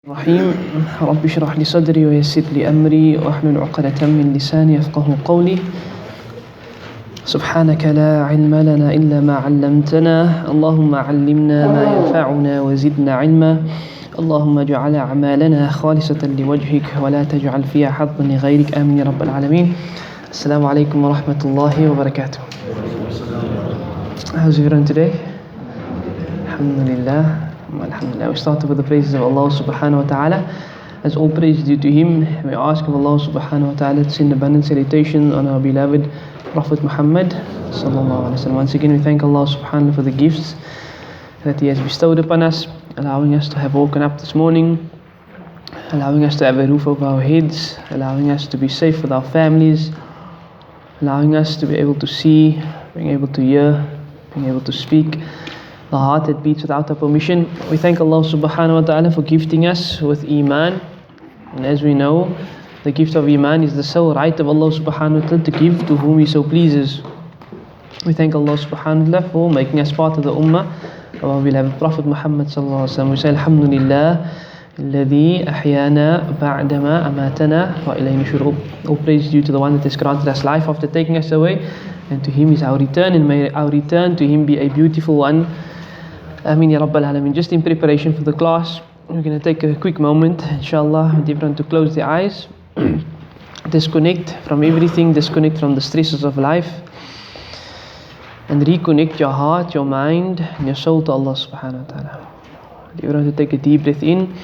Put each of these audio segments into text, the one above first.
الرحيم رب اشرح لي صدري ويسر لي أمري واحلل عقدة من لساني يفقه قولي سبحانك لا علم لنا إلا ما علمتنا اللهم علمنا ما ينفعنا وزدنا علما اللهم اجعل أعمالنا خالصة لوجهك ولا تجعل فيها حظا لغيرك آمين يا رب العالمين. السلام عليكم ورحمة الله وبركاته. How's everyone today? Alhamdulillah. Alhamdulillah. We start with the praises of Allah subhanahu wa ta'ala. As all praise due to Him, we ask of Allah subhanahu wa ta'ala to send abundant salutation on our beloved Prophet Mohammed sallallahu alaihi wasallam. Once again we thank Allah subhanahu wa ta'ala for the gifts that He has bestowed upon us, allowing us to have woken up this morning, allowing us to have a roof over our heads, allowing us to be safe with our families, allowing us to be able to see, being able to hear, being able to speak, the heart that beats without our permission. We thank Allah subhanahu wa ta'ala for gifting us with Iman. And as we know, the gift of Iman is the sole right of Allah subhanahu wa ta'ala to give to whom He so pleases. We thank Allah subhanahu wa ta'ala for making us part of the ummah of our beloved Prophet Muhammad sallallahu alaihi wasallam. We say Alhamdulillah الذي أحيانا بعدما أماتنا وإليه نشور. All praise due to the one that has granted us life after taking us away, and to Him is our return, and may our return to Him be a beautiful one. Ameen ya Rabbal Alameen. Just in preparation for the class, we're going to take a quick moment, inshallah, with everyone to close their eyes, disconnect from everything, disconnect from the stresses of life, and reconnect your heart, your mind, and your soul to Allah subhanahu wa ta'ala. Everyone to take a deep breath in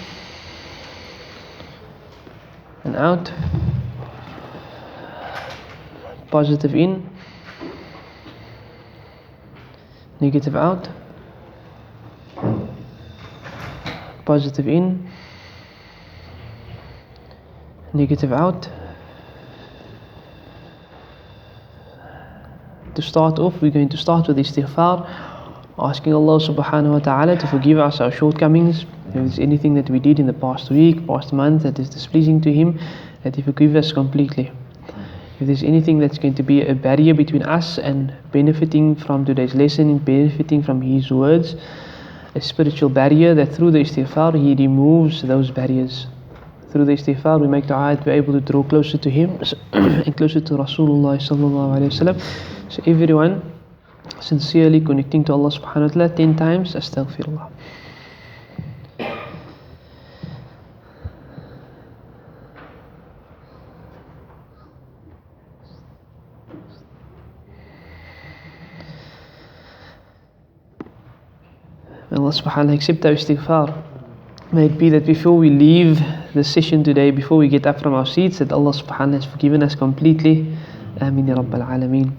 and out, positive in, negative out, positive in, negative out. To start off, we're going to start with istighfar, asking Allah subhanahu wa ta'ala to forgive us our shortcomings. If there's anything that we did in the past week, past month that is displeasing to Him, that He forgive us completely. If there's anything that's going to be a barrier between us and benefiting from today's lesson, benefiting from His words, a spiritual barrier, that through the istighfar He removes those barriers. Through the istighfar we make dua to be able to draw closer to Him and closer to Rasulullah sallallahu alaihi wasallam. So everyone sincerely connecting to Allah subhanahu wa ta'ala 10 times astaghfirullah. May Allah subhanahu wa ta'ala accept our istighfar. May it be that before we leave the session today, before we get up from our seats, that Allah subhanahu wa ta'ala has forgiven us completely. Ameen ya Rabbal Alameen.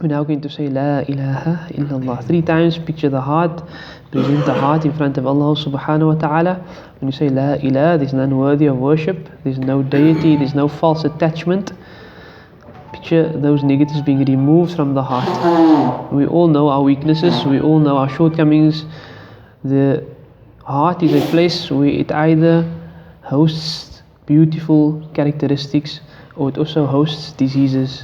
We're now going to say La ilaha illallah 3 times. Picture the heart, present the heart in front of Allah subhanahu wa ta'ala. When you say La ilaha, there's none worthy of worship, there's no deity, there's no false attachment. Picture those negatives being removed from the heart. We all know our weaknesses, we all know our shortcomings. The heart is a place where it either hosts beautiful characteristics or it also hosts diseases.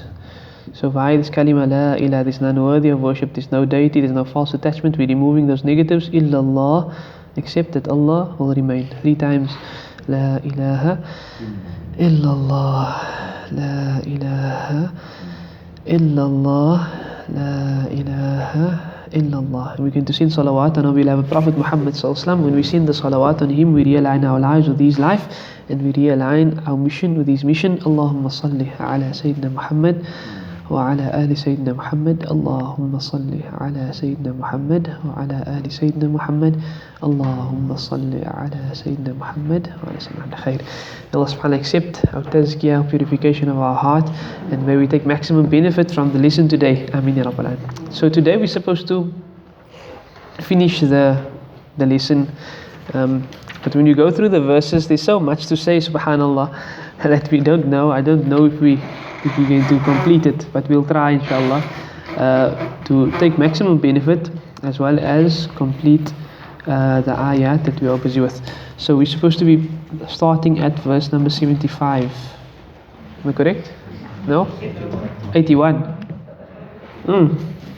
So via this kalima La ilaha, there's none worthy of worship, there's no deity, there's no false attachment, we're removing those negatives. Illallah, except that Allah will remain. 3 times La ilaha illallah, La ilaha illallah, La ilaha illallah. And we're going to send salawat on our beloved Prophet Muhammad sallallahu alaihi wasallam. When we send the salawat on him, we realign our lives with his life, and we realign our mission with his mission. Allahumma salli ala Sayyidina Muhammad وعلى آل سيدنا محمد. اللهم صل على سيدنا محمد وعلى آل سيدنا محمد. اللهم صل على سيدنا محمد وعلى سيدنا خير. Allah subhanahu wa ta'ala accept our tazkiyah, purification of our heart, and may we take maximum benefit from the lesson today. Ameen ya Rabbal Alameen. So today we're supposed to finish the lesson, but when you go through the verses, there's so much to say, subhanallah, that we don't know. I don't know if we're going to complete it, but we'll try inshallah to take maximum benefit as well as complete the ayat that we are busy with. So we're supposed to be starting at verse number 75. Am I correct? No? 81.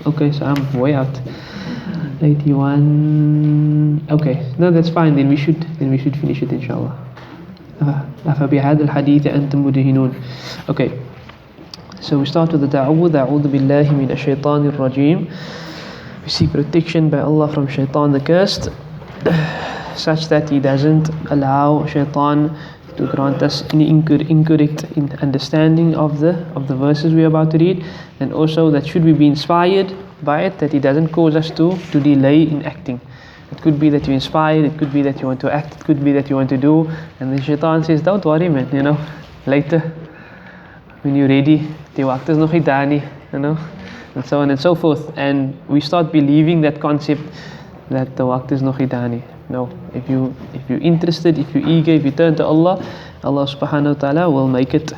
Okay, so I'm way out. 81. Okay, no, that's fine. Then we should finish it, inshallah. أفبهذا الحديث أنتم مدهنون. Okay, so we start with the ta'awudh. أعوذ بالله من الشيطان الرجيم. We seek protection by Allah from shaitan the cursed, such that he doesn't allow shaitan to grant us any incorrect understanding of the verses we are about to read, and also that should we be inspired by it, that he doesn't cause us to delay in acting. It could be that you're inspired, it could be that you want to act, it could be that you want to do, and then shaitan says, don't worry man, later when you're ready, die waqt is nog nie daar nie, and so on and so forth. And we start believing that concept that the waqt is nog nie daar nie. No, if you're interested, if you're eager, if you turn to Allah, Allah subhanahu wa ta'ala will make it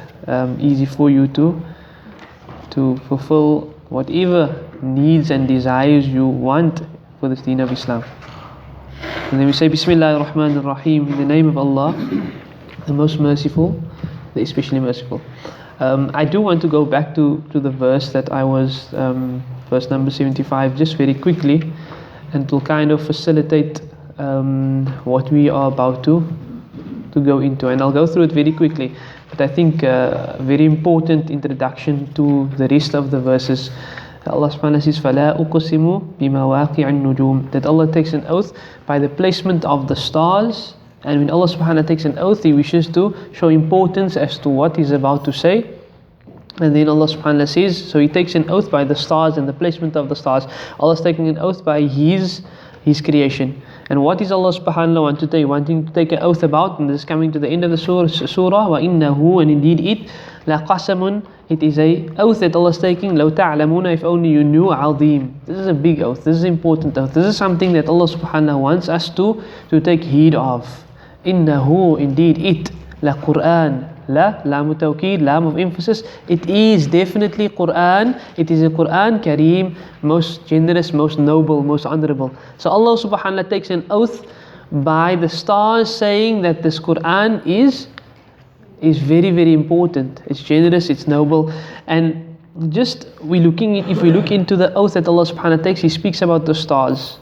easy for you to fulfill whatever needs and desires you want for this deen of Islam. And then we say Bismillah ar-Rahman ar-Rahim, in the name of Allah, the most merciful, the especially merciful. I do want to go back to the verse that I was, verse number 75, just very quickly, and to kind of facilitate what we are about to go into, and I'll go through it very quickly, but I think a very important introduction to the rest of the verses. Allah subhanahu wa ta'ala says, فَلَا أُقْسِمُ بِمَوَاقِعِ النُّجُومِ, that Allah takes an oath by the placement of the stars. And when Allah subhanahu wa ta'ala takes an oath, He wishes to show importance as to what He's about to say. And then Allah subhanahu wa ta'ala says, so He takes an oath by the stars and the placement of the stars. Allah is taking an oath by His creation. And what is Allah subhanahu wa ta'ala wanting to take an oath about? And this is coming to the end of the surah, وَإِنَّهُ, and indeed it, لَقَسَمٌ, it is a oath that Allah is taking, لَوْ تَعْلَمُونَ, if only you knew, عَظِيم. This is a big oath, this is an important oath. This is something that Allah subhanahu wa ta'ala wants us to take heed of. إِنَّهُ, indeed it, لَقُرْآن, lam tawqeed, lam of emphasis, it is definitely Quran. It is a Quran Kareem, most generous, most noble, most honorable. So Allah subhanahu wa ta'ala takes an oath by the stars, saying that this Quran is very, very important. It's generous, it's noble. And just if we look into the oath that Allah subhanahu wa ta'ala takes, He speaks about the stars.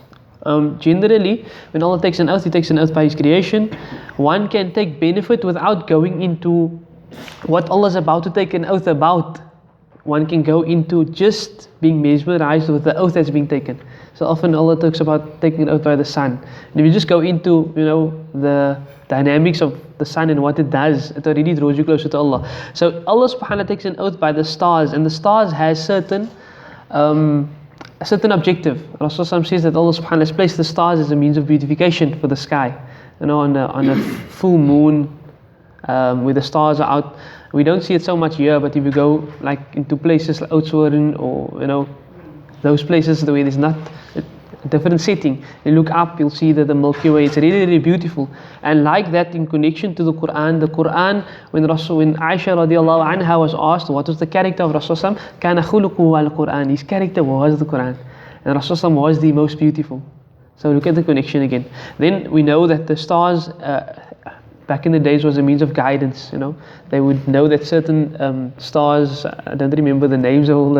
Generally, when Allah takes an oath, He takes an oath by His creation. One can take benefit without going into what Allah is about to take an oath about. One can go into just being mesmerized with the oath that's being taken. So often Allah talks about taking an oath by the sun. And if you just go into the dynamics of the sun and what it does, it already draws you closer to Allah. So Allah subhanahu wa ta'ala takes an oath by the stars, and the stars has a certain objective. Rasulullah says that Allah subhanahu wa ta'ala has placed the stars as a means of beautification for the sky. On a full moon, where the stars are out, we don't see it so much here, but if you go like into places like Oudtshoorn or those places where there's not a different setting, you look up, you'll see that the Milky Way, it's really, really beautiful. And like that, in connection to the Quran, when Aisha radiallahu anha was asked what was the character of Rasulullah, kana khuluquhu al-Quran, his character was the Quran, and Rasulullah was the most beautiful. So look at the connection again. Then we know that the stars back in the days was a means of guidance. They would know that certain stars, I don't remember the names of all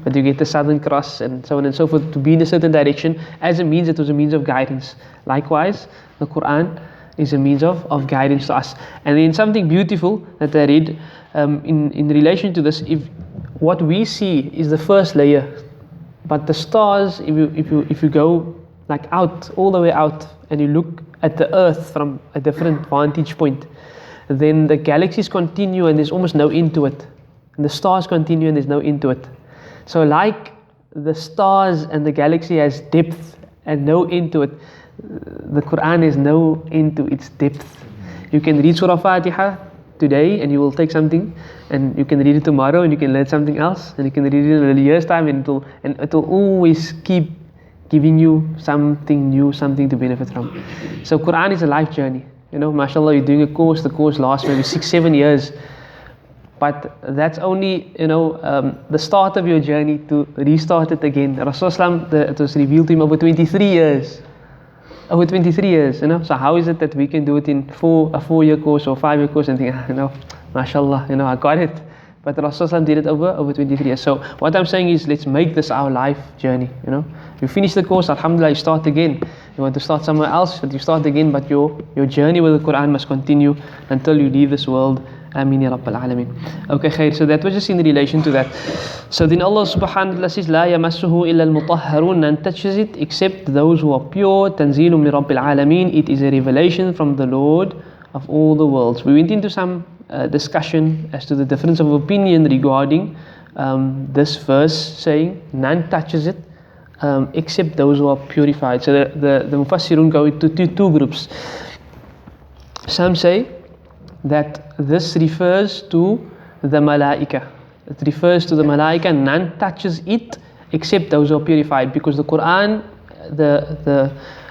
but you get the Southern Cross and so on and so forth, to be in a certain direction. As a means, it was a means of guidance. Likewise, the Quran is a means of guidance to us. And then something beautiful that I read in relation to this, if what we see is the first layer, but the stars, if you go like out, all the way out, and you look at the earth from a different vantage point, then the galaxies continue and there's almost no end to it, and the stars continue and there's no end to it. So like the stars and the galaxy has depth and no end to it, the Quran has no end to its depth. You can read Surah Fatiha today and you will take something, and you can read it tomorrow and you can learn something else, and you can read it in a year's time, and it will always keep giving you something new, something to benefit from. So Quran is a life journey. MashaAllah, you're doing a course, the course lasts maybe 6-7 years. But that's only, the start of your journey to restart it again. Rasulullah, it was revealed to him over 23 years. Over 23 years, So how is it that we can do it in a 4-year course or 5-year course and think, MashaAllah, I got it. But Rasulullah did it over 23 years. So what I'm saying is, let's make this our life journey. You finish the course, alhamdulillah, you start again. You want to start somewhere else, but you start again. But your journey with the Quran must continue until you leave this world. Ameen ya Rabbal Alameen. Okay, khair. So that was just in relation to that. So then Allah subhanahu wa ta'ala says, La yamassuhu illa al-mutahharun, none touches it except those who are pure. Tanzeelum min Rabbil Alameen. It is a revelation from the Lord of all the worlds. We went into some discussion as to the difference of opinion regarding this verse saying none touches it except those who are purified. So the Mufassirun go into two groups. Some say that this refers to the Malaika. It refers to the Malaika, none touches it except those who are purified, because the Quran,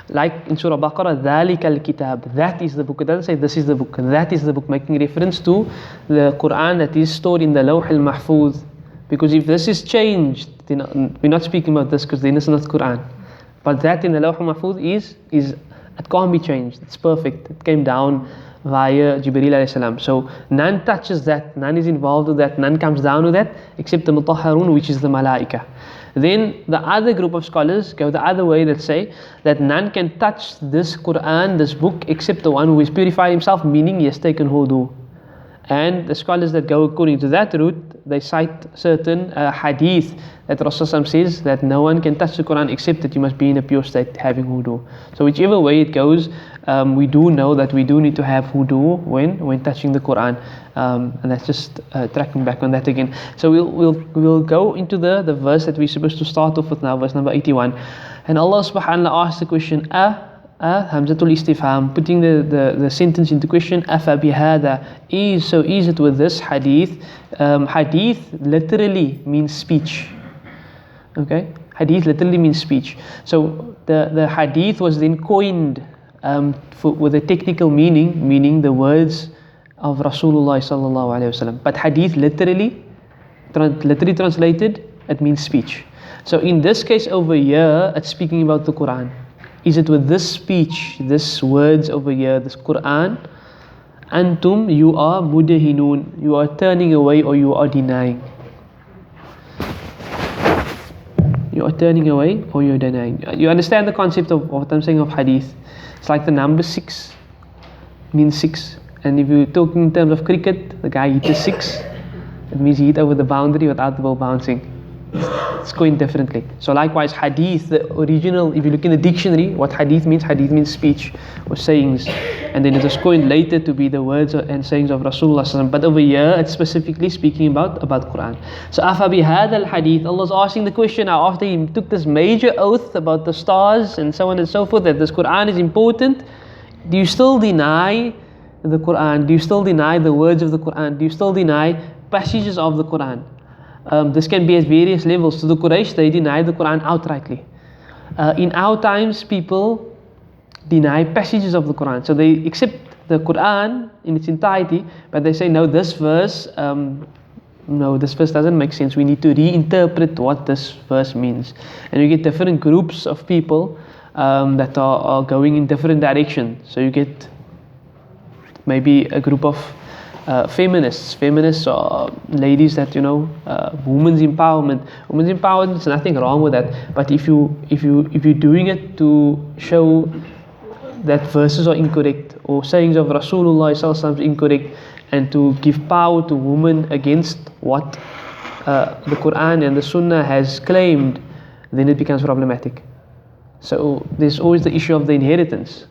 like in Surah Baqarah, ذَلِكَ الْكِتَابِ, that is the book. It doesn't say this is the book, that is the book, making reference to the Quran that is stored in the Lawh al-Mahfuz. Because if this is changed, then we're not speaking about this, because then it's not Quran. But that in the Lawh al-Mahfuz is it can't be changed, it's perfect. It came down via Jibreel alayhi salam. So none touches that, none is involved with that, none comes down with that except the Mutahharun, which is the Malaika. Then the other group of scholars go the other way, that say that none can touch this Quran, this book, except the one who is purified himself, meaning he has taken wudu. And the scholars that go according to that route, they cite certain hadith that Rasulullah says that no one can touch the Quran except that you must be in a pure state having wudu. So whichever way it goes, we do know that we do need to have wudu when touching the Quran, and that's just tracking back on that again. So we'll go into the verse that we're supposed to start off with now, verse number 81. And Allah subhanahu wa ta'ala asks the question, Hamzatul Istifham, putting the sentence into question, Afa bihada, is it with this hadith? Hadith literally means speech. Okay, hadith literally means speech. So the hadith was then coined with a technical meaning the words of Rasulullah sallallahu alaihi wasallam. But hadith literally translated, it means speech. So in this case over here, it's speaking about the Quran. Is it with this speech, this words over here, this Quran, antum, you are mudahinun, you are turning away or you are denying. You are turning away or you're denying. You understand the concept of what I'm saying of hadith? It's like the number 6 means 6. And if you're talking in terms of cricket, the guy hit a 6, it means he hit over the boundary without the ball bouncing. It's going differently. So likewise, hadith, the original, if you look in the dictionary, what hadith means speech or sayings. And then it was coined later to be the words and sayings of Rasulullah. But over here, it's specifically speaking about Quran. So, afa bihada al-hadith, Allah's asking the question now, after he took this major oath about the stars and so on and so forth, that this Quran is important, do you still deny the Quran? Do you still deny the words of the Quran? Do you still deny passages of the Quran? This can be at various levels. So the Quraysh, they deny the Quran outrightly. In our times, people deny passages of the Quran. So they accept the Quran in its entirety, but they say, no, this verse doesn't make sense. We need to reinterpret what this verse means. And you get different groups of people that are going in different directions. So you get maybe a group of feminists are ladies that women's empowerment. There's nothing wrong with that. But if you're doing it to show that verses are incorrect or sayings of Rasulullah sallallahu alaihi wasallam incorrect, and to give power to women against what the Quran and the Sunnah has claimed, then it becomes problematic. So there's always the issue of the inheritance.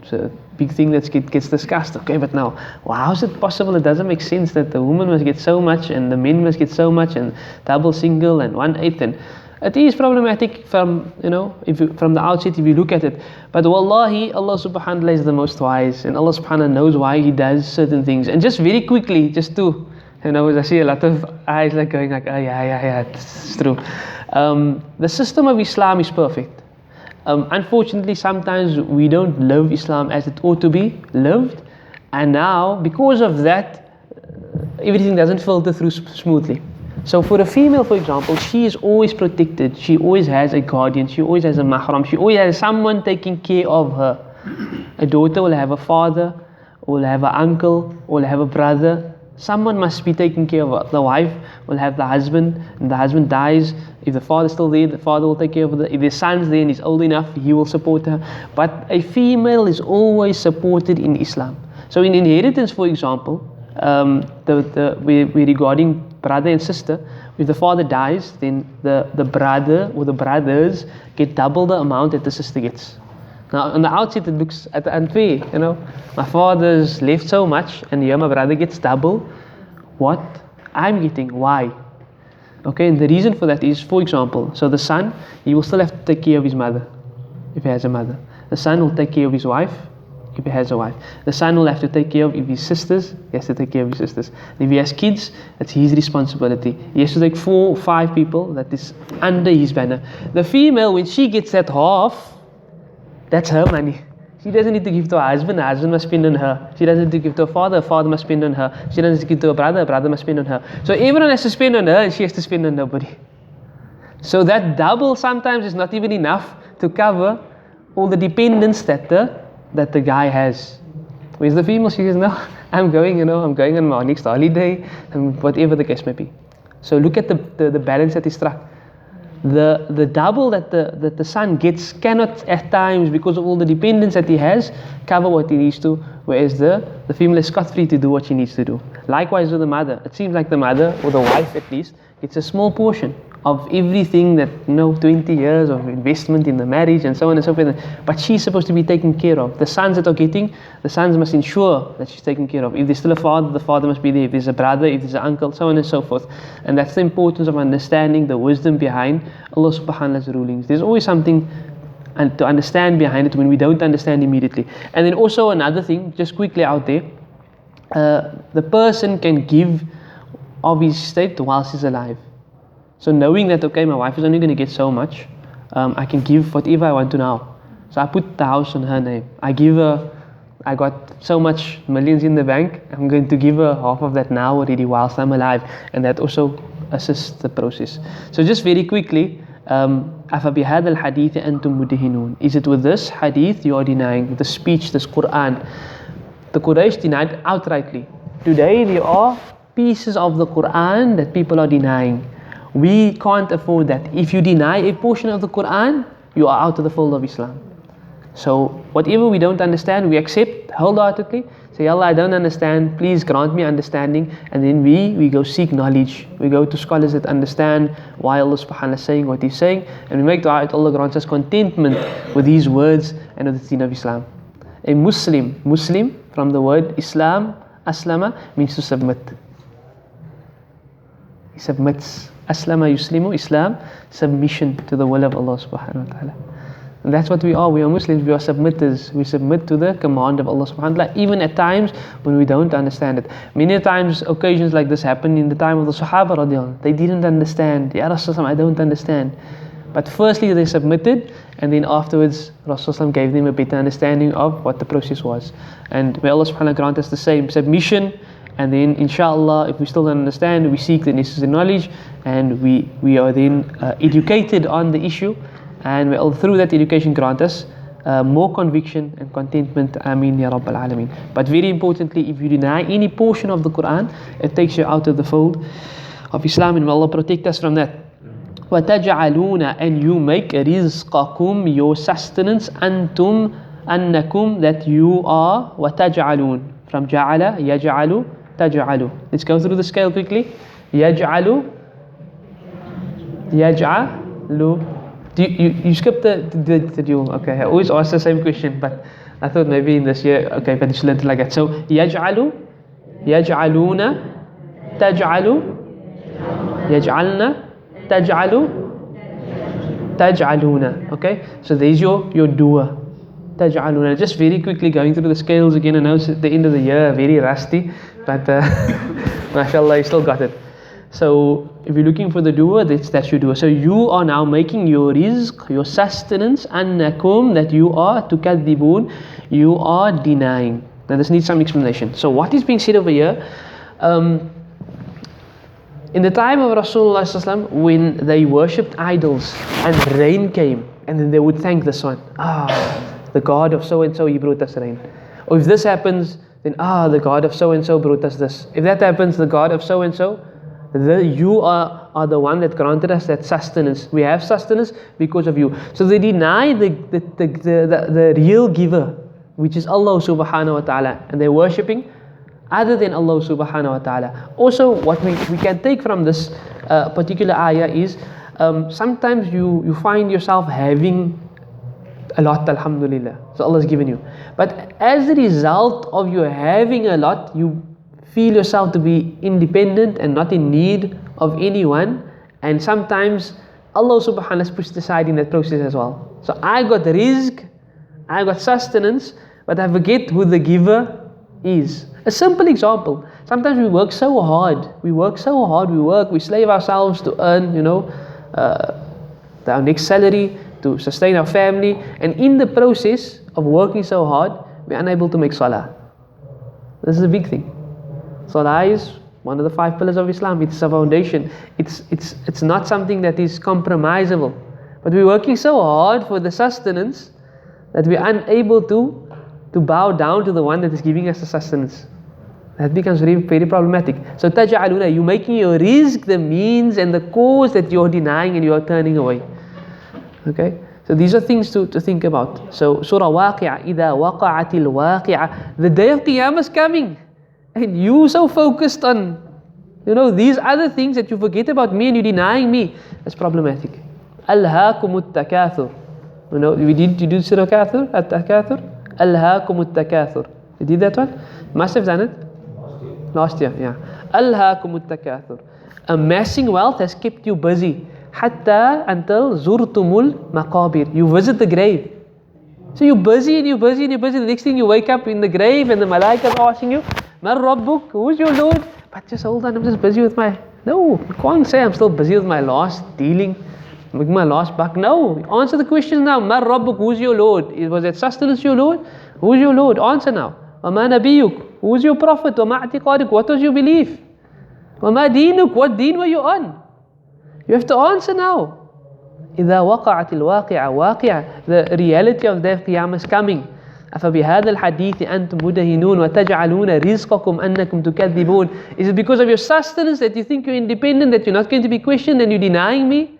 It's a big thing that gets discussed. Okay, but now, how is it possible? It doesn't make sense that the woman must get so much and the men must get so much, and double, single, and 1/8. And it is problematic from from the outset if you look at it. But wallahi, Allah subhanahu wa ta'ala is the most wise, and Allah subhanahu wa ta'ala knows why He does certain things. And just very quickly, just to I see a lot of eyes like going like, oh yeah, it's true. The system of Islam is perfect. Unfortunately, sometimes we don't live Islam as it ought to be lived, and now because of that, everything doesn't filter through smoothly. So for a female, for example, she is always protected. She always has a guardian. She always has a mahram. She always has someone taking care of her. A daughter will have a father, or will have an uncle, or will have a brother, Someone must be taking care of her. The wife will have the husband, and the husband dies. If the father's still there, the father will take care of her. If the son's there and he's old enough, he will support her. But a female is always supported in Islam. So in inheritance, for example, we regarding brother and sister, if the father dies, then the brother or the brothers get double the amount that the sister gets. Now, on the outset, it looks unfair, you know. My father's left so much, and here my brother gets double what I'm getting. Why? Okay, and the reason for that is, for example, so the son, he will still have to take care of his mother, if he has a mother. The son will take care of his wife, if he has a wife. The son will have to take care of his sisters, he has to take care of his sisters. If he has kids, that's his responsibility. He has to take 4 or 5 people that is under his banner. The female, when she gets that half, that's her money. She doesn't need to give to her husband must spend on her. She doesn't need to give to her father must spend on her. She doesn't need to give to her brother must spend on her. So everyone has to spend on her, and she has to spend on nobody. So that double sometimes is not even enough to cover all the dependence that the guy has. Whereas the female, she says, no, I'm going on my next holiday, and whatever the case may be. So look at the balance that is struck. The double that the son gets cannot at times, because of all the dependence that he has, cover what he needs to, whereas the female is scot-free to do what she needs to do. Likewise with the mother. It seems like the mother, or the wife at least, gets a small portion of everything that, 20 years of investment in the marriage and so on and so forth. But she's supposed to be taken care of. The sons that are getting, the sons must ensure that she's taken care of. If there's still a father, the father must be there. If there's a brother, if there's an uncle, so on and so forth. And that's the importance of understanding the wisdom behind Allah subhanahu wa ta'ala's rulings. There's always something and to understand behind it when we don't understand immediately. And then also another thing, just quickly out there, the person can give of his estate whilst he's alive. So knowing that, okay, my wife is only going to get so much, I can give whatever I want to now. So I put the house on her name. I got so much millions in the bank, I'm going to give her half of that now already whilst I'm alive. And that also assists the process. So just very quickly, أَفَبِهَذَا الْحَدِيثِ أَنْتُمْ مُدْهِنُونَ. Is it with this hadith you are denying the speech, this Quran? The Quraysh denied outrightly. Today there are pieces of the Quran that people are denying. We can't afford that. If you deny a portion of the Quran, you are out of the fold of Islam. So whatever we don't understand, we accept wholeheartedly. Say, Allah, I don't understand, please grant me understanding. And then we go seek knowledge. We go to scholars that understand why Allah subhanahu wa ta'ala is saying what He's saying. And we make dua that Allah grants us contentment with these words and with the deen of Islam. A Muslim from the word Islam, Aslama, means to submit. He submits. Aslama yuslimu, Islam, submission to the will of Allah subhanahu wa ta'ala. And that's what we are. We are Muslims, we are submitters. We submit to the command of Allah subhanahu wa ta'ala, even at times when we don't understand it. Many times occasions like this happen in the time of the Sahaba radiallahu. They didn't understand. Ya Rasulullah, I don't understand. But firstly they submitted, and then afterwards Rasulullah gave them a better understanding of what the process was. And may Allah subhanahu wa ta'ala grant us the same submission. And then inshallah, if we still don't understand, we seek the necessary knowledge, and we are then educated on the issue, and may Allah through that education grant us more conviction and contentment. Ameen ya Rabbal Alameen. But very importantly, if you deny any portion of the Quran, it takes you out of the fold of Islam, and may Allah protect us from that. وَتَجْعَلُونَ, and you make رِزْقَكُمْ, your sustenance, أَنَّكُمْ, that you are, وَتَجْعَلُونَ, from جَعَلَ, يَجْعَلُ, تَجْعَلُ. Let's go through the scale quickly. يَجْعَلُ. You skipped the dual. Okay, I always ask the same question, but I thought maybe in this year, okay, but you should learn it like that. So يَجْعَلُ, يَجْعَلُونَ, تَجْعَلُ, يَجْعَلْنَ, تَجْعَلُ, تَجْعَلُونَ. Okay, so there's your doer. تَجْعَلُونَ. Just very quickly going through the scales again. I know it's at the end of the year, very rusty, but mashallah, you still got it. So if you're looking for the doer, that's your doer. So you are now making your rizq, your sustenance, annakum, that you are, tukadhibun, you are denying. Now this needs some explanation. So what is being said over here? In the time of Rasulullah, when they worshipped idols and rain came, and then they would thank the sun. The God of so and so, he brought us rain. Or if this happens, then the God of so-and-so brought us this. If that happens, the God of so-and-so, you are the one that granted us that sustenance. We have sustenance because of you. So they deny the real giver, which is Allah subhanahu wa ta'ala, and they're worshipping other than Allah subhanahu wa ta'ala. Also, what we can take from this particular ayah is sometimes you find yourself having a lot, alhamdulillah, so Allah has given you, but as a result of you having a lot, you feel yourself to be independent and not in need of anyone, and sometimes Allah subhanahu wa ta'ala is pushed aside in that process as well. So I got rizq, I got sustenance, but I forget who the giver is. A simple example, sometimes we work so hard, we slave ourselves to earn, our next salary, to sustain our family, and in the process of working so hard, we're unable to make salah. This is a big thing. Salah is one of the 5 pillars of Islam. It's a foundation. It's not something that is compromisable. But we're working so hard for the sustenance that we're unable to bow down to the one that is giving us the sustenance. That becomes very, very problematic. So taj'aluna, you're making your rizq the means and the cause that you're denying and you're turning away. Okay? So these are things to think about. So Surah Waq'iah, إِذَا وَقَعَتِ الْوَاقِعَةِ, the day of Qiyamah is coming. And you so focused on, these other things that you forget about me and you're denying me. That's problematic. أَلْهَاكُمُ التَّكَاثُرُ. You did Surah Kathur, At-Takathur? أَلْهَاكُمُ التَّكَاثُرُ. You did that one? Must have done it. Last year, yeah. أَلْهَاكُمُ التَّكَاثُرُ. Amassing wealth has kept you busy. Until zurtumul maqabir. You visit the grave. So you're busy. The next thing you wake up in the grave and the malaika are asking you, Man Rabbuk, who's your Lord? But just hold on, I'm just busy with No, you can't say I'm still busy with my last dealing, with my last buck. No, answer the question now. Man Rabbuk, who's your Lord? Was that sustenance your Lord? Who's your Lord? Answer now. Wama nabiyuk, who's your prophet? Wama atiqadik, what was your belief? Wama deenuk, what deen were you on? You have to answer now. إِذَا وَقَعَتِ الْوَاقِعَ وَاقِعَ, the reality of the Qiyamah is coming. أَفَبِهَذَا الْحَدِيثِ أَنْتُمْ مُدَهِنُونَ وَتَجْعَلُونَ رِزْقَكُمْ أَنَّكُمْ تُكَذِّبُونَ. Is it because of your sustenance that you think you're independent, that you're not going to be questioned and you're denying me?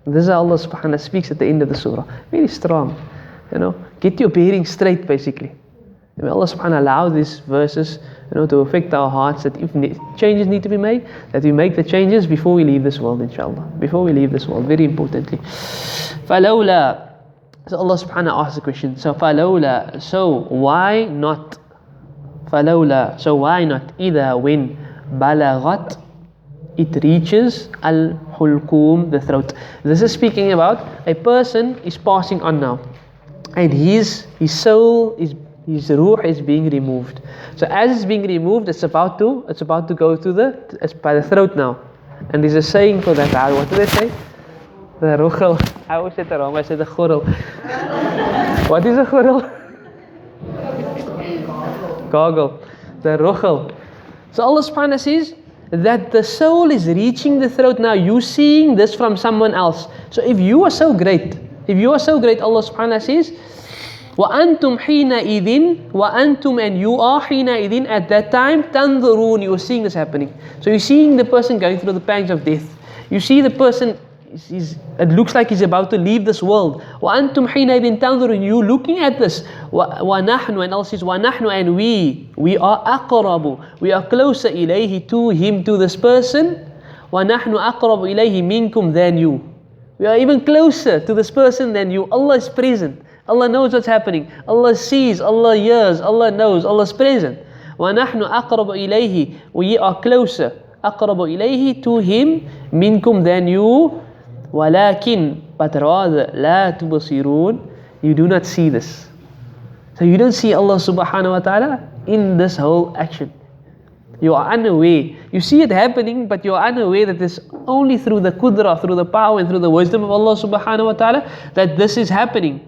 This is how Allah subhanahu wa ta'ala speaks at the end of the surah. Very strong. Get your bearings straight basically. May Allah subhanahu wa ta'ala allow these verses to affect our hearts, that if changes need to be made, that we make the changes before we leave this world, inshallah. Before we leave this world, very importantly. فَلَوْلَا. So Allah subhanahu wa ta'ala asks the question. So فَلَوْلَا. So why not? فَلَوْلَا. So why not? إِذَا when بَلَغَتْ, it reaches al-hulqum, the throat. This is speaking about a person is passing on now, and his soul is, his ruh is being removed. So as it's being removed, it's about to go to it's by the throat now. And there's a saying for that. What do they say? The ruchel. I always said it wrong. I said the khurl. What is a khurl? Goggle. The ruchel. So Allah subhanahu wa ta'ala says that the soul is reaching the throat now. You seeing this from someone else. So if you are so great, Allah subhanahu wa ta'ala says, وَأَنْتُمْ حِينَئِذٍ, وَأَنْتُمْ, and you are حِينَئِذٍ, at that time, تَنْظُرُونَ, you are seeing this happening. So you're seeing the person going through the pangs of death. You see the person, it looks like he's about to leave this world. وَأَنْتُمْ حِينَئِذٍ تَنْظُرُونَ, you looking at this. وَنَحْنُ, and Allah says, وَنَحْنُ, and we are أَقْرَبُ, we are closer إِلَيْهِ, to him, to this person. وَنَحْنُ أَقْرَبُ إِلَيْهِ مِنْكُمْ, than you. We are even closer to this person than you. Allah is present. Allah knows what's happening. Allah sees, Allah hears, Allah knows, Allah is present. وَنَحْنُ أَقْرَبُ إِلَيْهِ, we are closer. أَقْرَبُ إِلَيْهِ, to him, minkum, than you. وَلَكِنْ, but rather, لَا تُبْصِرُونَ, you do not see this. So you don't see Allah subhanahu wa ta'ala in this whole action. You are unaware. You see it happening, but you are unaware that it's only through the qudra, through the power and through the wisdom of Allah subhanahu wa ta'ala that this is happening.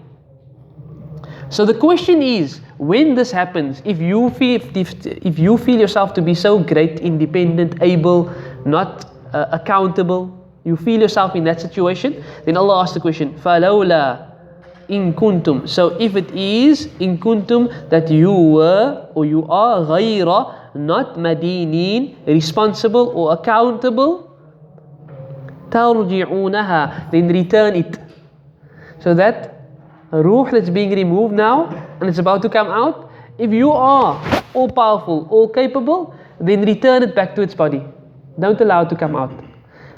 So the question is, when this happens, if you feel yourself to be so great, independent, able, not accountable, you feel yourself in that situation, then Allah asks the question, فَلَوْلَا in kuntum. So if it is in kuntum that you were or you are ghayra, not madinin, responsible or accountable, tarji'unaha, then return it. So that ruh that's being removed now and it's about to come out, if you are all powerful, all capable, then return it back to its body. Don't allow it to come out.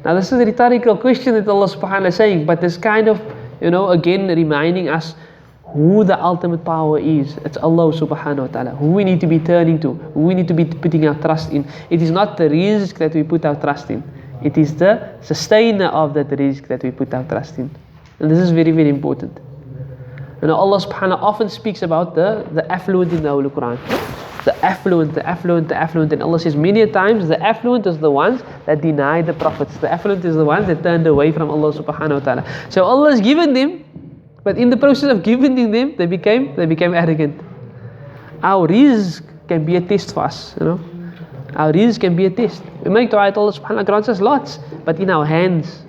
Now this is a rhetorical question that Allah subhanahu wa ta'ala is saying, but it's kind of, again reminding us who the ultimate power is. It's Allah subhanahu wa ta'ala, who we need to be turning to, who we need to be putting our trust in. It is not the rizq that we put our trust in. It is the sustainer of that rizq that we put our trust in. And this is very, very important. Allah subhanahu wa ta'ala often speaks about the affluent in the Holy Quran. The affluent. And Allah says many a times, the affluent is the ones that deny the prophets. The affluent is the ones that turned away from Allah subhanahu wa ta'ala. So Allah has given them, but in the process of giving them, they became arrogant. Our rizq can be a test for us, Our rizq can be a test. We make dua, Allah subhanahu wa ta'ala grants us lots, but in our hands,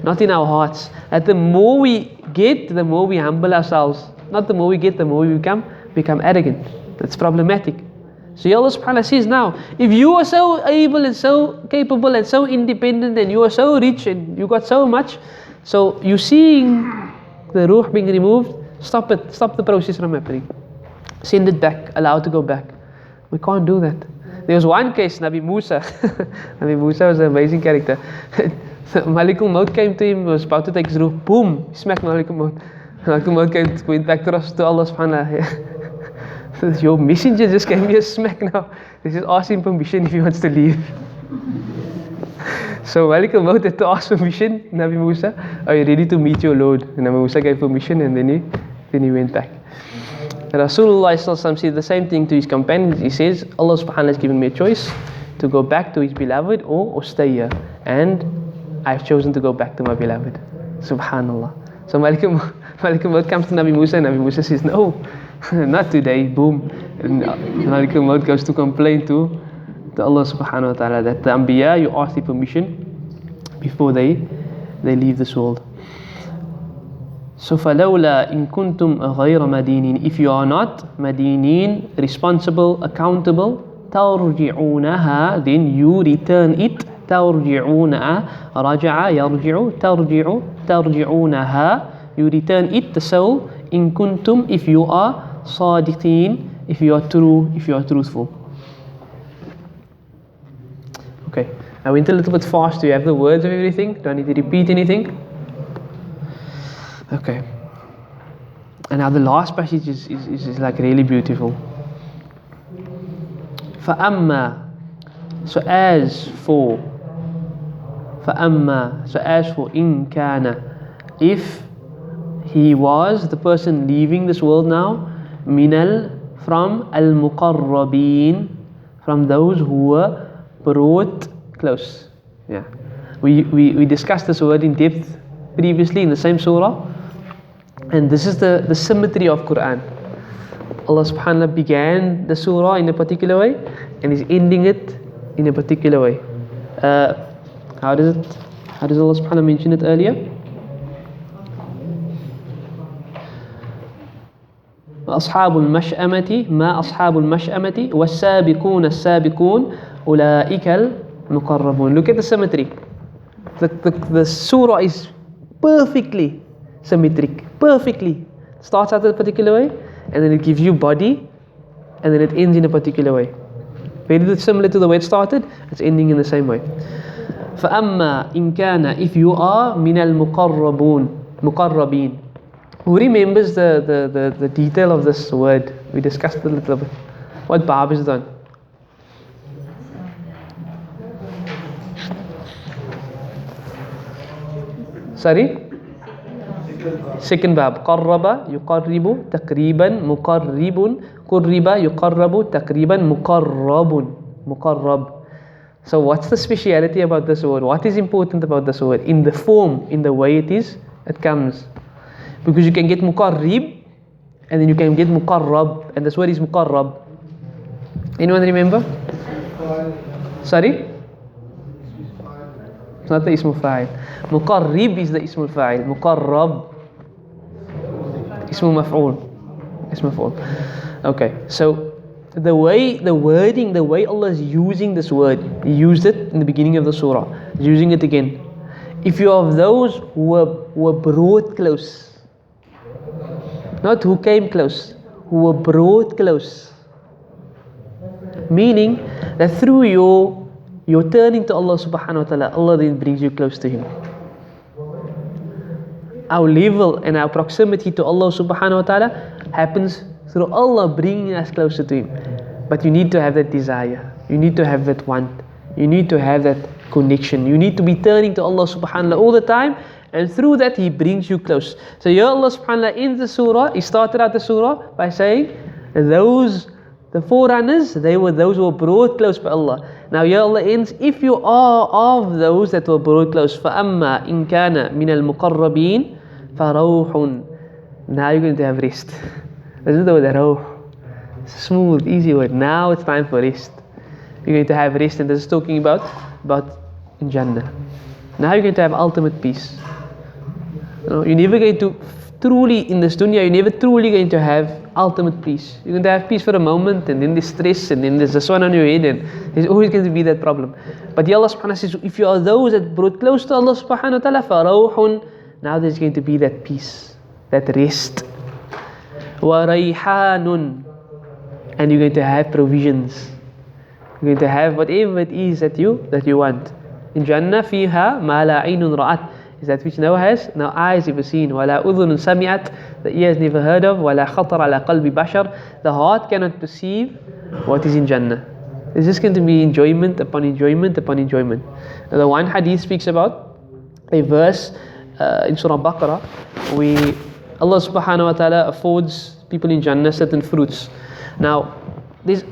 not in our hearts. That the more we get, the more we humble ourselves. Not the more we get, the more we become arrogant. That's problematic. So Allah subhanahu wa ta'ala says now, if you are so able and so capable and so independent and you are so rich and you got so much, so you seeing the ruh being removed, stop it. Stop the process from happening. Send it back. Allow it to go back. We can't do that. There was one case, Nabi Musa. Nabi Musa was an amazing character. Malikul Maut came to him, was about to take his ruh. Boom! He smacked Malikul Maut. Malikul Maut went back to Allah subhanahu wa ta'ala. Your messenger just gave me a smack now. They just asked him permission if he wants to leave. So Malikul Maut had to ask permission, Nabi Musa, are you ready to meet your Lord? And Nabi Musa gave permission and then he went back. Rasulullah said the same thing to his companions. He says, Allah subhanahu wa ta'ala has given me a choice to go back to his beloved or stay here. And I've chosen to go back to my beloved. Subhanallah. So Malikul Maut comes to Nabi Musa and Nabi Musa says, no, not today. Boom. And Malikul Maut goes to complain to Allah subhanahu wa ta'ala that the Anbiya, you ask the permission before they leave this world. So فَلَوْلَا إِن كُنْتُمْ غَيْرَ مَدِينِينَ, if you are not madinin, responsible, accountable, تَرْجِعُونَهَا, then you return it. تَرْجِعُونَهَا, رَجَعَ يَرْجِعُ, تَرْجِعُونَهَا, you return it, the soul, in kuntum, if you are صادقين, if you are true, if you are truthful. Okay, I went a little bit fast. Do you have the words of everything? Do I need to repeat anything? Okay. And now the last passage is like really beautiful. فَأَمَّا, so as for إِن كَانَ, if he was the person leaving this world now, from al-muqarrabin, from those who were brought close. Yeah, we discussed this word in depth previously in the same surah, and this is the symmetry of Quran. Allah subhanahu wa ta'ala began the surah in a particular way and is ending it in a particular way. How does Allah subhanahu wa ta'ala mention it earlier? أصحاب المشأمة ما أصحاب المشأمة والسابقون السابقون أولئك المقربون. Look at the symmetry. The surah is perfectly symmetric. Perfectly. It starts out in a particular way and then it gives you body and then it ends in a particular way. Very similar to the way it started, it's ending in the same way. فَأَمَّا إِن كَانَ, if you are مِنَ الْمُقَرَّبُونَ, مُقَرَّبِين. Who remembers the detail of this word? We discussed it a little bit. What bab is it on? Sorry? Second bab. قرب يقرب تقريبا مقرب قرب يقرب تقريبا مقرب مقرب. So what's the speciality about this word? What is important about this word? In the form, in the way it comes. Because you can get muqarrib and then you can get muqarrab, and this word is muqarrab. Anyone remember? Sorry? It's not the ismul fa'il. Muqarrib is the ismul fa'il. Muqarrab. Ismu maf'ul. Ismu maf'ul. Okay, so the way Allah is using this word, He used it in the beginning of the surah, He's using it again. If you are of those who were brought close, not who came close, who were brought close, meaning that through your turning to Allah subhanahu wa ta'ala, Allah then brings you close to Him. Our level and our proximity to Allah subhanahu wa ta'ala happens through Allah bringing us closer to Him. But you need to have that desire, you need to have that want, you need to have that connection, you need to be turning to Allah subhanahu wa ta'ala all the time, and through that He brings you close. So here Allah subhanahu wa ta'ala ends the surah, He started out the surah by saying the forerunners, they were those who were brought close by Allah. Now here Allah ends, if you are of those that were brought close, فَأَمَّا إِن كَانَ مِنَ الْمُقَرَّبِينَ فَرَوْحٌ. Now you're going to have rest. Listen to the word rawh. Smooth, easy word. Now it's time for rest. You're going to have rest, and this is talking about in Jannah. Now you're going to have ultimate peace. You're never going to truly, in this dunya, you're never truly going to have ultimate peace. You're going to have peace for a moment, and then there's stress, and then there's this one on your head, and there's always going to be that problem. But here Allah subhanahu wa ta'ala says, if you are those that brought close to Allah subhanahu wa ta'ala, فَرَوْحٌ, now there's going to be that peace, that rest. وَرَيْحَانٌ, and you're going to have provisions. You're going to have whatever it is that you want. In Jannah, فِيهَا مَا لَا عَيْنٌ رَأَتْ, is that which no eyes ever seen, وَلَا أُذُنٌ سَمِعَتْ, the ears never heard of, وَلَا خَطَرَ عَلَى قَلْبِ بَشَرٍ, the heart cannot perceive what is in Jannah. It's just going to be enjoyment upon enjoyment upon enjoyment. Now, the one hadith speaks about a verse in Surah Baqarah where Allah subhanahu wa ta'ala affords people in Jannah certain fruits. Now, there's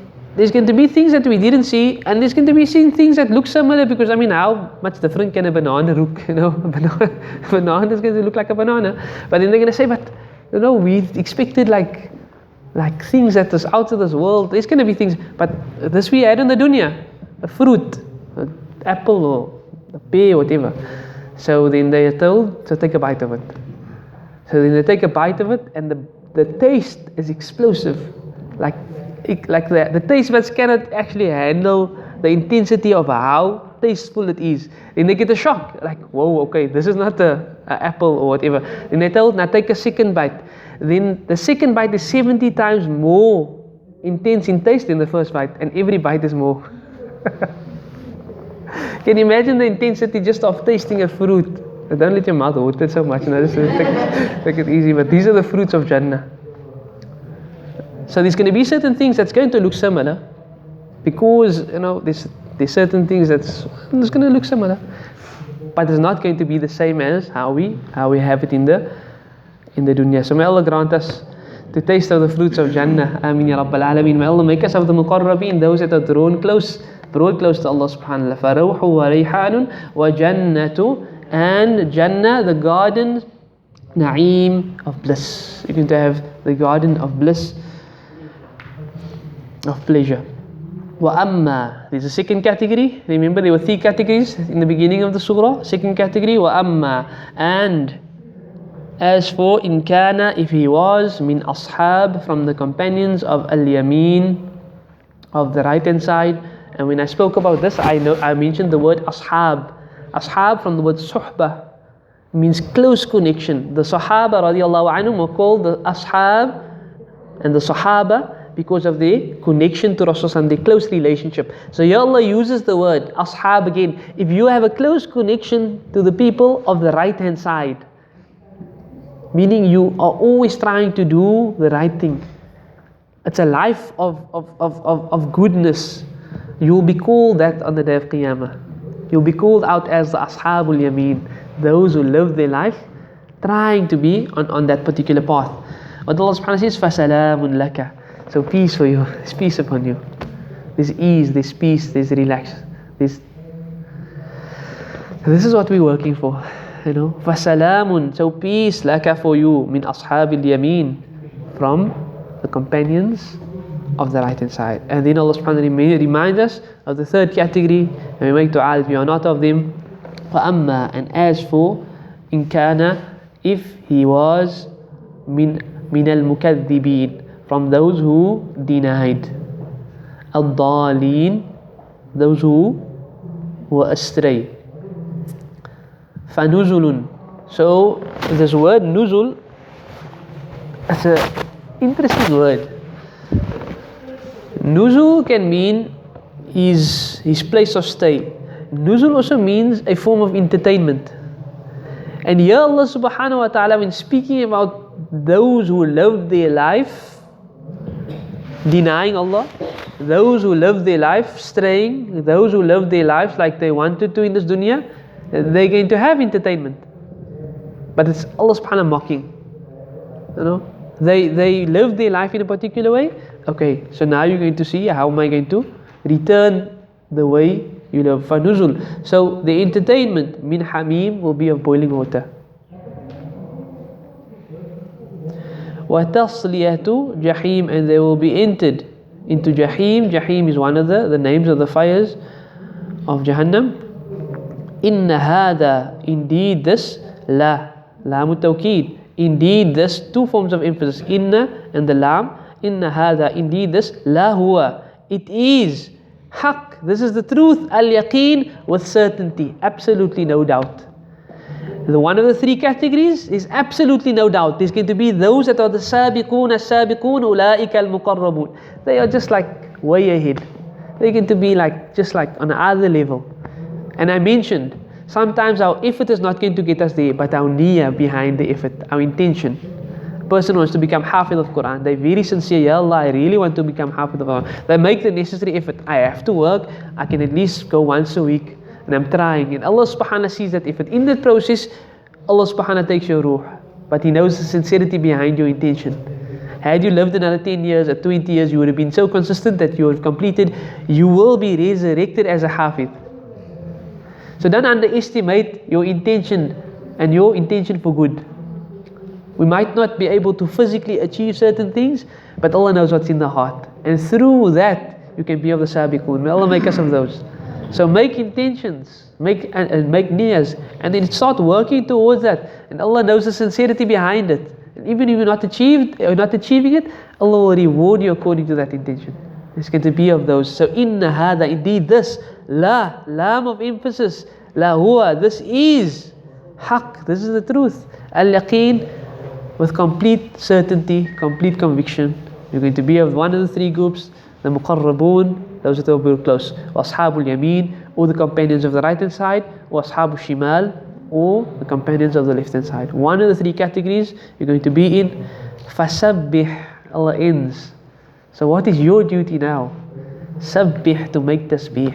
going to be things that we didn't see, and there's going to be things that look similar, because how much different can a banana look? A banana is going to look like a banana, but then they're going to say, but we expected like things that is out of this world. There's going to be things, but this we had in the dunya, a fruit, an apple or a pear, whatever. So then they are told to take a bite of it. So then they take a bite of it, and the taste is explosive, like the taste buds cannot actually handle the intensity of how tasteful it is. Then they get a shock, like, whoa, okay, this is not a apple or whatever. Then they're told, now take a second bite. Then the second bite is 70 times more intense in taste than the first bite, and every bite is more. Can you imagine the intensity just of tasting a fruit? Don't let your mouth water so much, just take it easy. But these are the fruits of Jannah. So there's going to be certain things that's going to look similar, because there's certain things that's going to look similar, but it's not going to be the same as how we have it in the dunya. So may Allah grant us to taste of the fruits of Jannah. Ameen ya Rabbal Alameen. May Allah make us of the muqarrabeen, those that are drawn close to Allah subhanahu wa ta'ala. فَرَوْحُ وَرَيْحَانٌ وَجَنَّةُ, and Jannah, the garden, na'im, of bliss. You're going to have the garden of bliss, of pleasure. وَأَمَّا, there's a second category. Remember, there were 3 categories in the beginning of the surah. Second category, وَأَمَّا, and as for in kana, if he was min ashab, from the companions of al-yamin, of the right hand side. And when I spoke about this, I mentioned the word ashab. Ashab from the word suhbah, means close connection. The Sahaba radiallahu anhum were called the ashab and the Sahaba because of their connection to Rasulullah and their close relationship. So here Allah uses the word ashab again. If you have a close connection to the people of the right hand side, meaning you are always trying to do the right thing, it's a life of goodness, you will be called that on the day of Qiyamah. You'll be called out as the Ashabul Yameen, those who live their life trying to be on that particular path. But Allah subhanahu wa ta'ala says, فَسَلَامٌ لَكَ, so peace for you, there's peace upon you. There's ease, there's peace, there's relax. This is what we're working for, فَسَلَامٌ, so peace, لَكَ, for you, min ashabil yameen, from the companions of the right hand side. And then Allah subhanahu wa ta'ala reminds us of the third category, and we make dua if we are not of them. فَأَمَّا, and as for in kana, if he was min من المكذبين, from those who denied. الضالين, those who were astray. فنزل, so this word nuzul, it's an interesting word. Nuzul can mean his place of stay. Nuzul also means a form of entertainment. And here Allah subhanahu wa ta'ala, when speaking about those who lived their life denying Allah, those who lived their life straying, those who lived their lives like they wanted to in this dunya, they're going to have entertainment. But it's Allah subhanahu wa ta'ala mocking. You know, they lived their life in a particular way. Okay, so now you're going to see how am I going to return the way you live. Fanuzul. So the entertainment min hamim will be of boiling water. Wa tasliyatu jahim, and they will be entered into Jahim. Jahim is one of the names of the fires of Jahannam. Inna hada, indeed this, lamu tawkeed, indeed this, two forms of emphasis, inna and the lam. Inna hada, indeed this, la huwa, it is haq, this is the truth, al yaqeen, with certainty, absolutely no doubt. The one of the three categories is absolutely no doubt. There's going to be those that are the sabiqun, ulaika al-muqarrabun. They are just like way ahead. They're going to be like just like on another level. And I mentioned, sometimes our effort is not going to get us there, but our niyyah behind the effort, our intention. Person wants to become hafiz of Quran. They're very sincere. Ya Allah, I really want to become hafiz of Quran. They make the necessary effort. I have to work. I can at least go once a week. And I'm trying, and Allah subhanahu wa ta'ala sees that effort. In that process, Allah subhanahu wa ta'ala takes your ruh, but He knows the sincerity behind your intention. Had you lived another 10 years or 20 years, you would have been so consistent that you have completed, you will be resurrected as a hafiz. So don't underestimate your intention and your intention for good. We might not be able to physically achieve certain things, but Allah knows what's in the heart, and through that you can be of the sabiqun. May Allah make us of those. So make intentions, make niyas, and then start working towards that. And Allah knows the sincerity behind it. And even if you're not achieving it, Allah will reward you according to that intention. It's going to be of those. So inna hada, indeed this, lam of emphasis, la huwa, this is haq, this is the truth. Al yaqeen, with complete certainty, complete conviction. You're going to be of one of the three groups, the muqarrabun, those that are very close, ashabul yameen, or the companions of the right hand side, or ashabul shimal, or the companions of the left hand side. One of the three categories you're going to be in. Fasabbih, Allah ends. So what is your duty now? Sabbih, to make tasbih.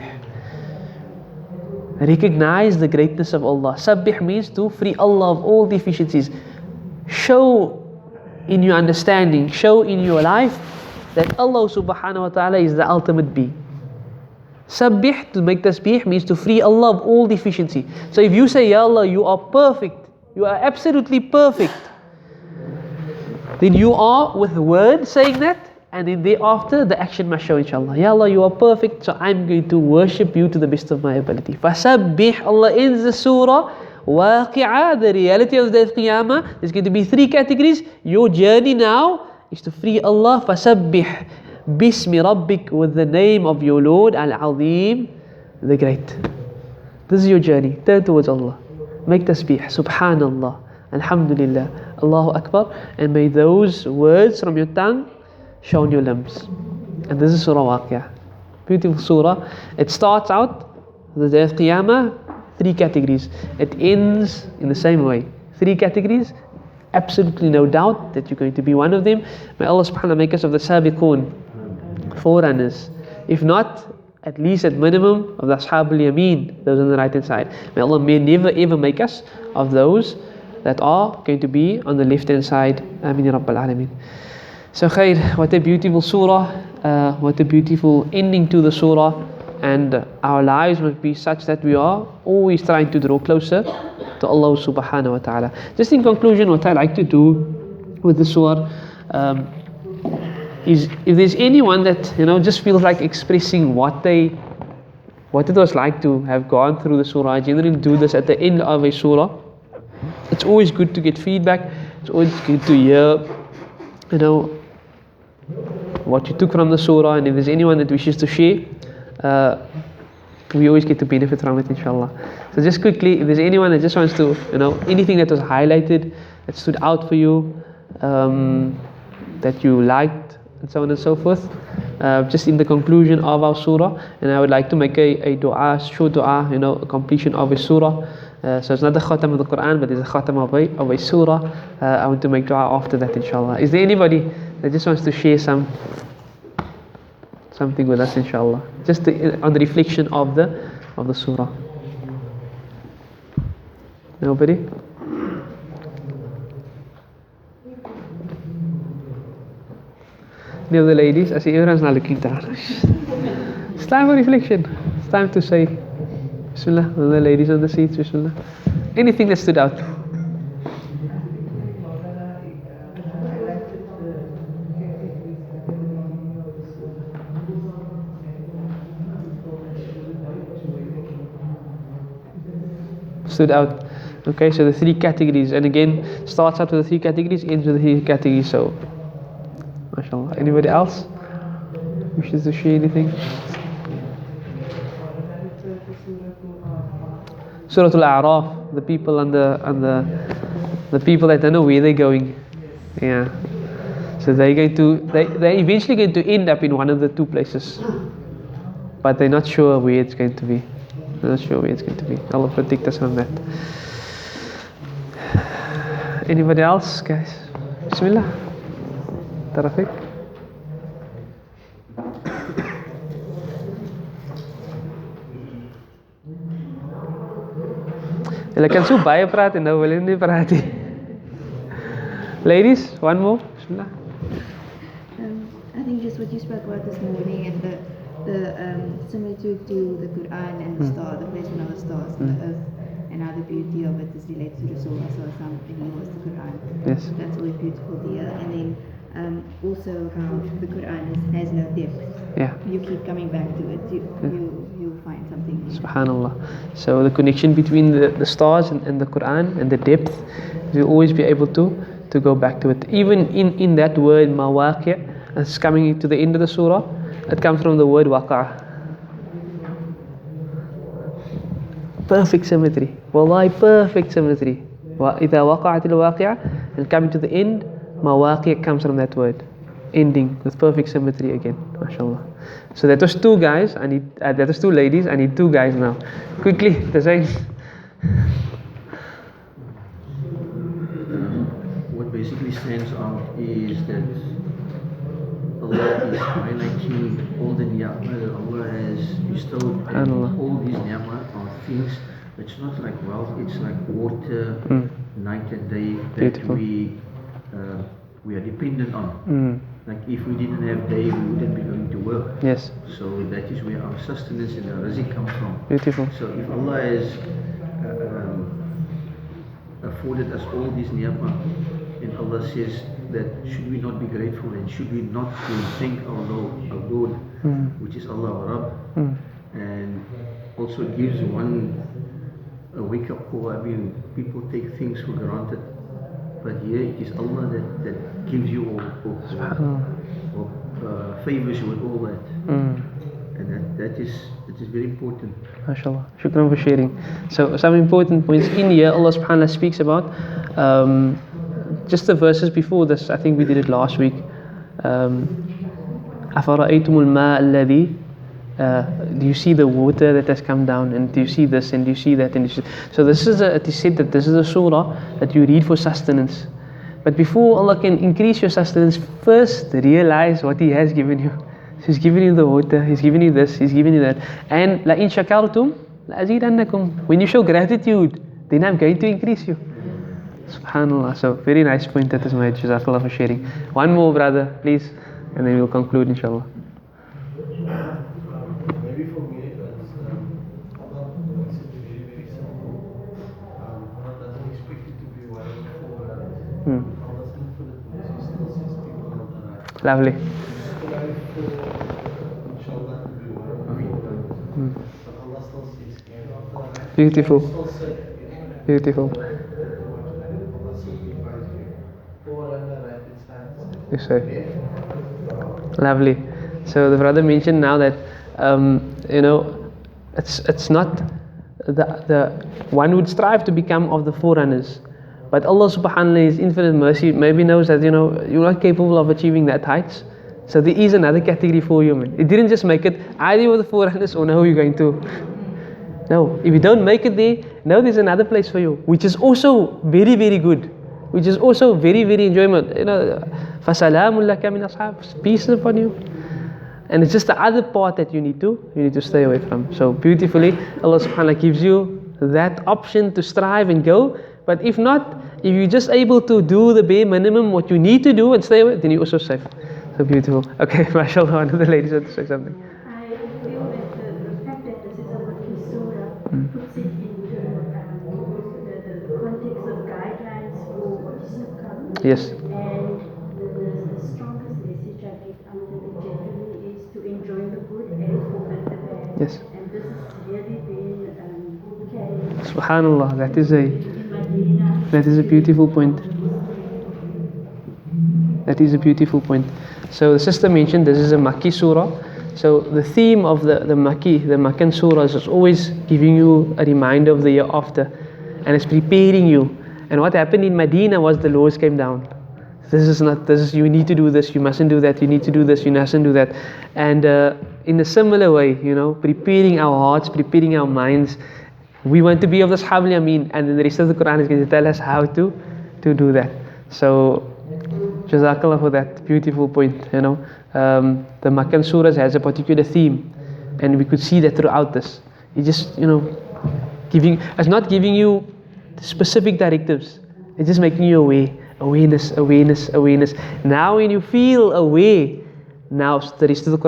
Recognize the greatness of Allah. Sabbih means to free Allah of all deficiencies. Show in your understanding, show in your life that Allah subhanahu wa ta'ala is the ultimate being. Sabbih, to make tasbih, means to free Allah of all deficiency. So if you say, Ya Allah, you are perfect, you are absolutely perfect, then you are with the word saying that, and then thereafter the action must show, inshallah. Ya Allah, you are perfect, so I'm going to worship you to the best of my ability. Fasabbih, Allah ends the surah. Waq'iah, the reality of the Qiyamah. There's going to be three categories. Your journey now is to free Allah. Fasabbih bismi rabbik, with the name of your Lord, al-azim, the great. This is your journey. Turn towards Allah. Make tasbih. Subhanallah. Alhamdulillah. Allahu Akbar. And may those words from your tongue shone your limbs. And this is Surah Waq'iah. Beautiful surah. It starts out the day of Qiyamah. Three categories. It ends in the same way. Three categories. Absolutely no doubt that you're going to be one of them. May Allah subhanahu wa ta'ala make us of the sabiqun, forerunners. If not, at least at minimum of the ashabul yameen, those on the right hand side. May Allah never ever make us of those that are going to be on the left hand side. Ameen ya Rabbal Alameen. So khair, what a beautiful surah, what a beautiful ending to the surah. And our lives must be such that we are always trying to draw closer to Allah subhanahu wa ta'ala. Just in conclusion, what I like to do with the surah is, if there's anyone that just feels like expressing what it was like to have gone through the surah. I generally do this at the end of a surah. It's always good to get feedback. It's always good to hear you know, what you took from the surah, and if there's anyone that wishes to share, we always get to benefit from it, inshallah. So just quickly, if there's anyone that just wants to, you know, anything that was highlighted, that stood out for you, that you liked, and so on and so forth, just in the conclusion of our surah, and I would like to make a dua, short dua, you know, a completion of a surah. So it's not the khatam of the Quran, but it's a khatam of a surah. I want to make dua after that, inshallah. Is there anybody that just wants to share something with us, inshallah, just on the reflection of the surah? Nobody? Any of the ladies? I see everyone's not looking down. It's time for reflection. It's time to say Bismillah. All the ladies on the seats, Bismillah. Anything that stood out? Stood out. Okay, so the three categories, and again, starts out with the three categories, ends with the three categories. So, mashallah. Anybody else wishes to share anything? Surah Al-A'raf, the people and the people that don't know where they're going. Yeah. So they're eventually going to end up in one of the two places, but they're not sure where it's going to be. They're not sure where it's going to be. Allah protect us from that. Anybody else, guys? Bismillah. Tarafiq. Hulle kan so baie praat en nou wil hulle nie praat nie. Ladies, one more. Bismillah. I think just what you spoke about this morning and the similitude to the Quran and the star, the placement of the stars on the earth, and how the beauty of it is related to Rasulullah Sallallahu and he was the Quran. Yes. That's always beautiful to hear. And then also how the Quran has no depth. Yeah. You keep coming back to it. You'll find something new. Subhanallah. So the connection between the stars and the Quran and the depth, you'll always be able to go back to it. Even in that word Waq'iah, it's coming to the end of the surah, it comes from the word Waq'iah. Perfect symmetry. Wallahi, perfect symmetry. إذا وقعت الواقعة, and coming to the end, Waq'iah comes from that word, ending with perfect symmetry again. MashaAllah. So that was two guys. That was two ladies. I need two guys now. Quickly, Yazeed. What basically stands out is that Allah is highlighting all the ni'mah that Allah has bestowed, and all these ni'mah are things. It's not like wealth, it's like water, night and day that Beautiful. we are dependent on. Like if we didn't have day, we wouldn't be going to work. Yes. So that is where our sustenance and our rizq comes from. Beautiful. So if Allah has afforded us all these ni'mah, and Allah says that should we not be grateful and should we not thank our Lord, which is Allah our Rabb, and also gives one a wake-up call. I mean, people take things for granted, but here it is Allah that gives you or favors you with all that, and that is very important. MashaAllah. Shukran for sharing. So some important points in here. Allah subhanahu wa ta'ala speaks about just the verses before this. I think we did it last week. أَفَرَأَيْتُمُ الْمَاءَ الَّذِي, do you see the water that has come down, and do you see this, and do you see that, and so this is it is said that this is a surah that you read for sustenance. But before Allah can increase your sustenance, first realize what He has given you. He's given you the water, He's given you this, He's given you that. And لَإِن شَكَرْتُمْ لَأَزِيدَنَّكُمْ, when you show gratitude, then I'm going to increase you. Subhanallah. So very nice point that is made. Jazakallah for sharing. One more, brother, please, and then we'll conclude, inshallah. Maybe for me, it's Allah wants it to be very simple. Allah doesn't expect it to be whatever for Allah's infinite mercy still says people are the right. Lovely. Inshallah to be whatever but Allah still says Beautiful. still say Beautiful. Allah simplifies you. For whatever right it stands. You say. Lovely. So the brother mentioned now that it's not the one would strive to become of the forerunners, but Allah subhanahu wa ta'ala is infinite mercy maybe knows that you're not capable of achieving that heights. So there is another category for you, man. It didn't just make it either you're the forerunners or now you're going to. No, if you don't make it there, now there's another place for you, which is also very, very good, which is also very, very enjoyable. فَسَلَامٌ لَكَ مِنْ أَصْحَابِ, peace upon you. And it's just the other part that you need to stay away from. So beautifully, Allah subhanahu wa ta'ala gives you that option to strive and go. But if not, if you're just able to do the bare minimum, what you need to do and stay away, then you're also safe. So beautiful. Okay, mashallah, one of the ladies want to say something. I feel that the fact that this is a Waq'iah surah puts it into the context of guidelines for what is to come. Yes. And the strongest message I get out of it generally is to enjoy the good and forbid the bad. Yes. And this has really been carried Subhanallah, that is in Medina. a beautiful point. That is a beautiful point. So the sister mentioned this is a Makki surah. So the theme of the Makkan surahs is always giving you a reminder of the year after, and it's preparing you. And what happened in Medina was the laws came down. You need to do this, you mustn't do that, you need to do this, you mustn't do that. And in a similar way, preparing our hearts, preparing our minds. We want to be of the Ashab al-Yamin, and then the rest of the Quran is going to tell us how to do that. So Jazakallah for that beautiful point. The Makkan surahs has a particular theme, and we could see that throughout this. It's just it's not giving you specific directives. It's just making you aware. Awareness. Now when you feel aware, now the rest of the Quran